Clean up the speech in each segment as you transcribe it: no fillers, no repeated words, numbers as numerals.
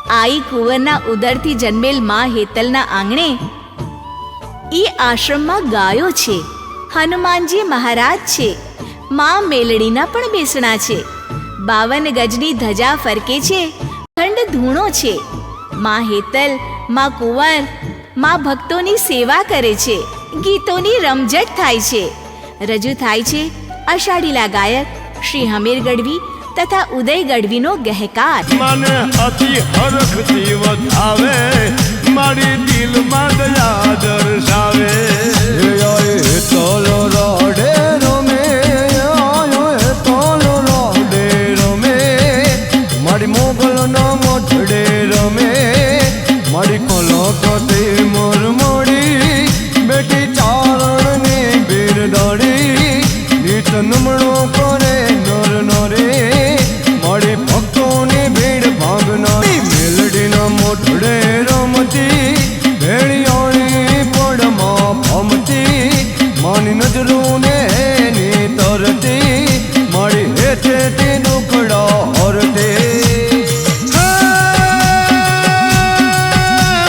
આઈ કુંવરના ઉદરથી જન્મેલ માં હેતલના આંગણે ઈ આશ્રમમાં ગાયો છે, હનુમાનજી મહારાજ છે, માં મેલડીના પણ બેસણા છે, 52 ગજની ધજા ફરકે છે, ખંડ ધૂણો છે. માં હેતલ, માં કુંવર, માં ભક્તોની સેવા કરે છે, ગીતોની રમઝટ થાય છે. રજૂ થાય છે અષાઢીલા ગાયક શ્રી હમીર ગઢવી તથા ઉદય ગઢવીનો ગહેકાર. મને અતિ હરખથી વધાવે, મારી દિલમાં દયા દર્શાવે. તોલો રોડે રમે, તોલો રોડે રમે, મારી મોગલનો મોઢડે રમે, મારી કોલકતી મોર મોડી, બેટી ચારણની બિરદાડી, નીત નમણો કરે નર નરે, મારી ભક્તોની ભીડ ભાગનારી, મેલડીના મોઢડે રમતી, ભેળિયાની પડમાં ભમતી, માની નજરોને એની તરતી, મારી હેઠેથી દુખડા હરતી.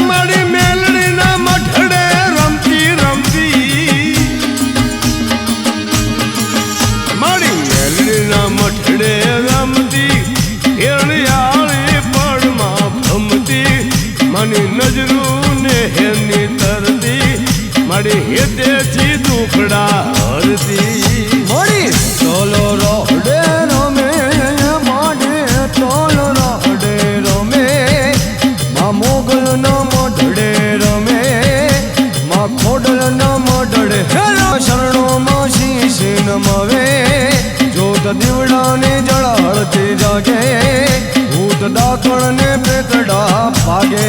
મારી મેલડીના મોઢડે રમતી રમતી, મારી મેલડીના મોઢડે રમતી, હેળિયાળી પડમાં ભમતી, માની નજરોને એની તરતી, મારી હેતેથી દુખડા હરતી. મારી તોલો રોડે રમે, માડે તોલો રોડે રમે, માં મોગલના મોઢડે રમે, માં ખોડલના મોઢડે શરણોમાં શીશ નમાવે, જોત દીવડાની જળહળતી જાગે, ભૂત ડાકણને પેતડા ભાગે.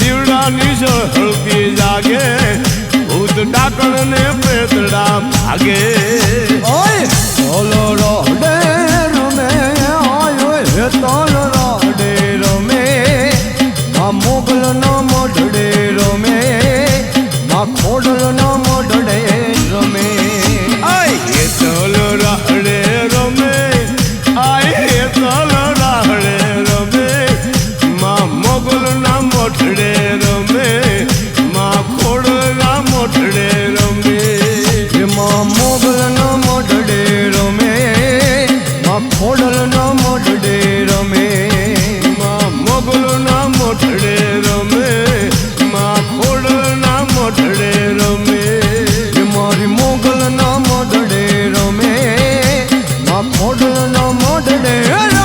દીવડાની હળકી જાગે, ભૂત ડાકણને પેતડા ભાગે. તોલો રોડે રમે, આયો તોલો રોડે રમે, માં મોગલનો મોઢડે રમે, માં ખોડલનો મોઢડે રમે. આય તોલો રોડે રમે, આય તોલો રોડે રમે, માં મોગલના મોઢડે રમે, માં ખોડલના મોઢડે રમે, માં મોગલના મોઢડે રમે, માં ખોડલના મોઢડે રમે, માં મોગલના મોઢડે રમે, માં ખોડલના મોઢડે રમે, મારી મોગલના મોઢડે રમે, માં ખોડલના મોઢડે રમે.